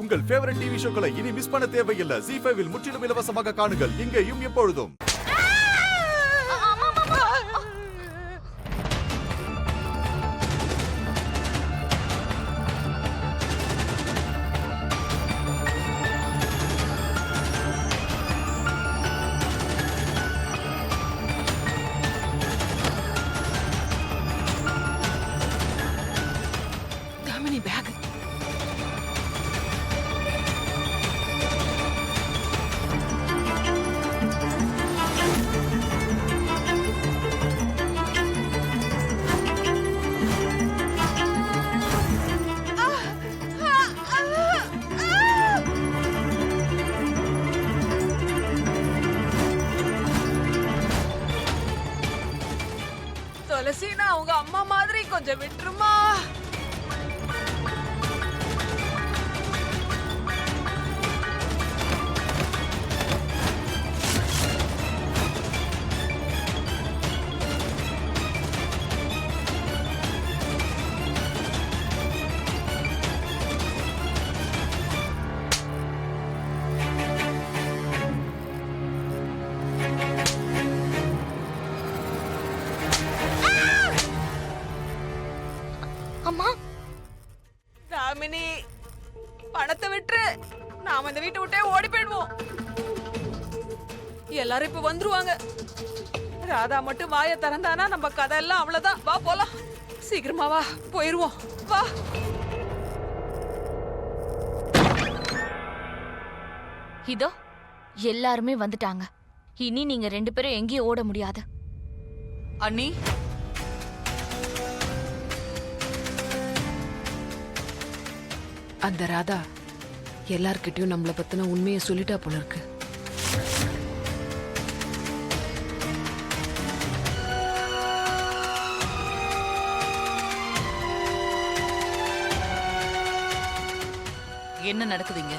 உங்கள் favourite TV ஷோக்களை இனி miss பண்ண தேவையில்லை. ZEE5 இல் முற்றிலும் இலவசமாக காணுங்கள், இங்கேயும் எப்பொழுதும். பேக் துளசி, நான் உங்க அம்மா மாதிரி கொஞ்சம் விட்டுருமா? அம்மா, தாமினி, பணத்தை விட்டுரு. நாம இந்த வீட்டை விட்டே ஓடி போயிடுவோம். எல்லாரும் இப்ப வந்துருவாங்க. ராதா மட்டும் வாயை திறந்தானா நம்ம கதை எல்லாம் அவ்வளவுதான். வா போலாம், சீக்கிரமா வா, போயிருவோம். வா. இதோ எல்லாருமே வந்துட்டாங்க. இனி நீங்க 2 பேரும் எங்கேயும் ஓட முடியாது. அண்ணி, அந்த ராதா எல்லார்கிட்டயும் நம்மள பத்தின உண்மையை சொல்லிட்டா போல இருக்கு. என்ன நடக்குதுங்க?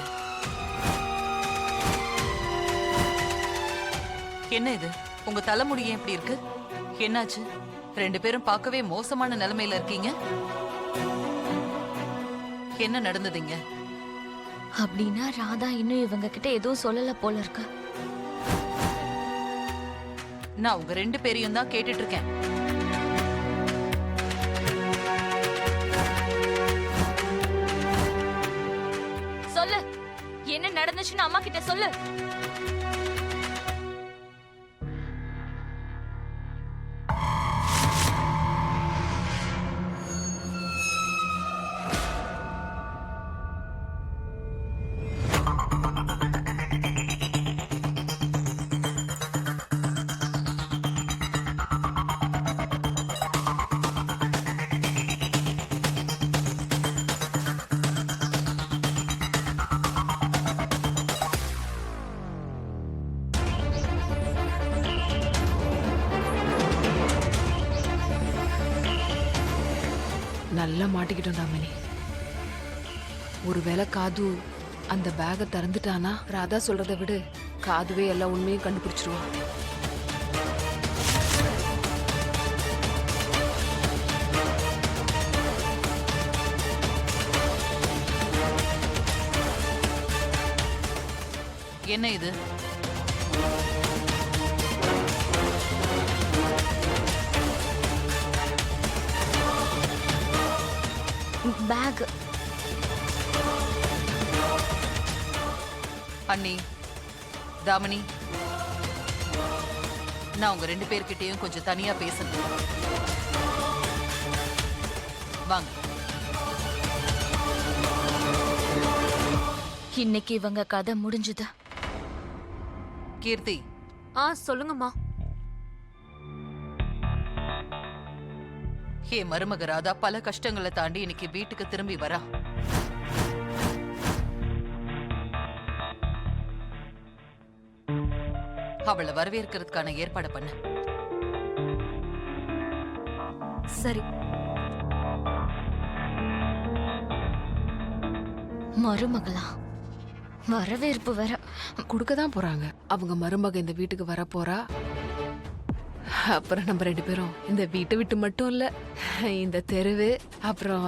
என்ன இது? உங்க தலைமுடி ஏன் இப்படி இருக்கு? என்னாச்சு? 2 பேரும் பார்க்கவே மோசமான நிலைமையில இருக்கீங்க. என்ன நடந்ததுங்க? அப்படின்னா ராதா இன்னும் இவங்க கிட்ட எதுவும் சொல்லல போல இருக்கு. நான் உங்க 2 பேரையும் தான் கேட்டுட்டு இருக்கேன். சொல்லு, என்ன நடந்துச்சுன்னு அம்மா கிட்ட சொல்லு. நல்லா மாட்டிக்கிட்டோம் தாமினி. ஒருவேளை காது அந்த பேகை திறந்துட்டானா, ராதா சொல்றதை விட காதுவே எல்லா உண்மையும் கண்டுபிடிச்சிருவா. என்ன இது? பேக். அண்ணி, தாமினி, நான் உங்க 2 பேர்கிட்டயும் கொஞ்சம் தனியா பேசணும். வாங்க. இன்னைக்கு இவங்க கதை முடிஞ்சது. கீர்த்தி, சொல்லுங்கம்மா. என் மருமக ராதா பல கஷ்டங்களை தாண்டி இன்னைக்கு வீட்டுக்கு திரும்பி வரா. அவளை வரவேற்கிறதுக்கான ஏற்பாடு பண்ண. சரி. மருமகளா? வரவேற்பு வர கொடுக்கதான் போறாங்க. அவங்க மருமக இந்த வீட்டுக்கு வர போறா. அப்புறம் நம்ம 2 பேரும் இந்த வீட்டை விட்டு மட்டும் இல்ல, இந்த தெருவு, அப்புறம்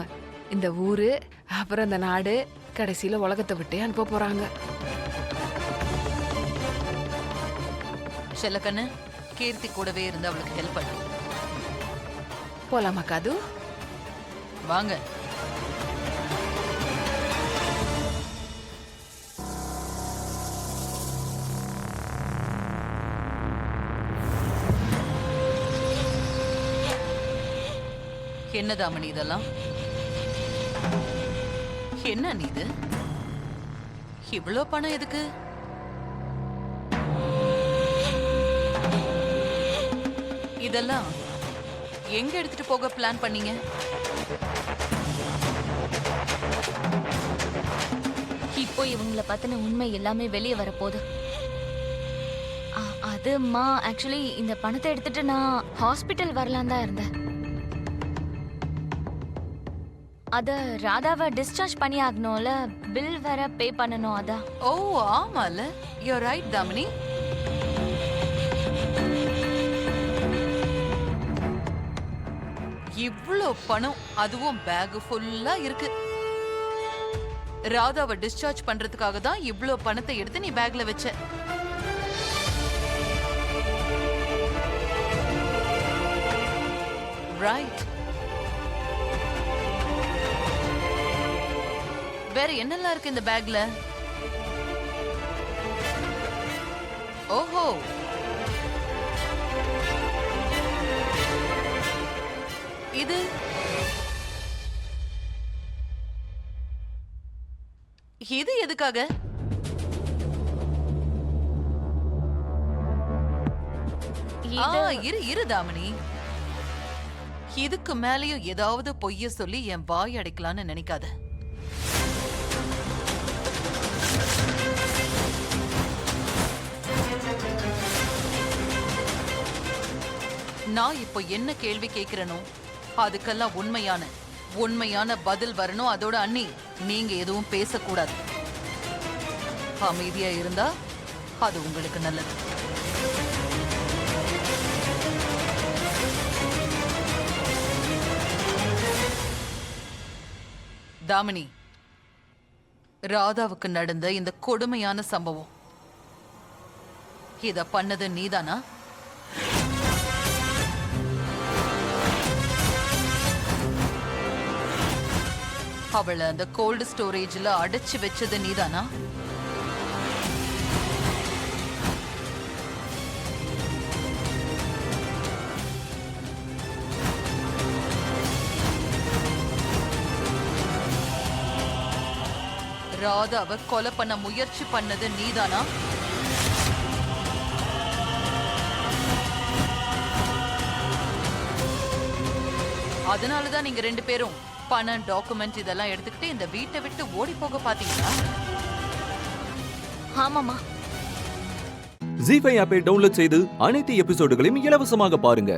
இந்த ஊரு, அப்புறம் இந்த நாடு, கடைசியில உலகத்தை விட்டே அனுப்ப போறாங்க. செல்லக்கண்ணு, கீர்த்தி கூடவே இருந்து அவளுக்கு ஹெல்ப் பண்ணு. போலாமா காது? வாங்க. என்ன தாமணி இதெல்லாம்? என்ன நீ இது? இவ்ளோ பணம் எதுக்கு? இதெல்லாம் எங்க எடுத்துட்டு போக பிளான் பண்ணீங்க? இப்போ இவங்கள பத்தின உண்மை எல்லாமே வெளியே வரப்போகுது. அதுமா ஆக்சுவலி இந்த பணத்தை எடுத்துட்டு நான் ஹாஸ்பிட்டல் வரலாம் தான் இருந்தேன். அத ராதாவை டிஸ்சார்ஜ் பண்ணி ஆகணும்ல, பில் வேற பே பண்ணணும். அதான். ஓ ஆமால, யூ ஆர் ரைட் தாமினி. இவ்ளோ பணம், அதுவும் பேக் ஃபுல்லா இருக்கு. ராதாவை டிஸ்சார்ஜ் பண்றதுக்காக தான் இவ்ளோ பணத்தை எடுத்து நீ பேக்ல வச்ச. ரைட். வேற என்னெல்லாம் இருக்கு இந்த பேக்ல? ஓஹோ, இது இது எதுக்காக? இரு தாமினி, இதுக்கு மேலயும் ஏதாவது பொய்ய சொல்லி என் வாய் அடைக்கலான்னு நினைக்காத. நான் இப்போ என்ன கேள்வி கேட்கிறேனோ அதுக்கெல்லாம் உண்மையான பதில் வரணும். அதோட அண்ணி, நீங்க எதுவும் பேசக்கூடாது. அமைதியா இருந்தா அது உங்களுக்கு நல்லது. தாமினி, ராதாவுக்கு நடந்த இந்த கொடுமையான சம்பவம், இத பண்ணது நீதானா? அவளை அந்த கோல்டு ஸ்டோரேஜ்ல அடைச்சு வச்சது நீதானா? ராதாவை கொலை பண்ண முயற்சி பண்ணது நீதானா? அதனாலதான் நீங்க ரெண்டு பேரும் பணம், டாக்குமெண்ட் இதெல்லாம் எடுத்துக்கிட்டு இந்த வீட்டை விட்டு ஓடி போக பாத்தீங்களா? ஆமாமா. ஜீ5 ஆப்பை டவுன்லோட் செய்து அனைத்து எபிசோடுகளையும் இலவசமாக பாருங்க.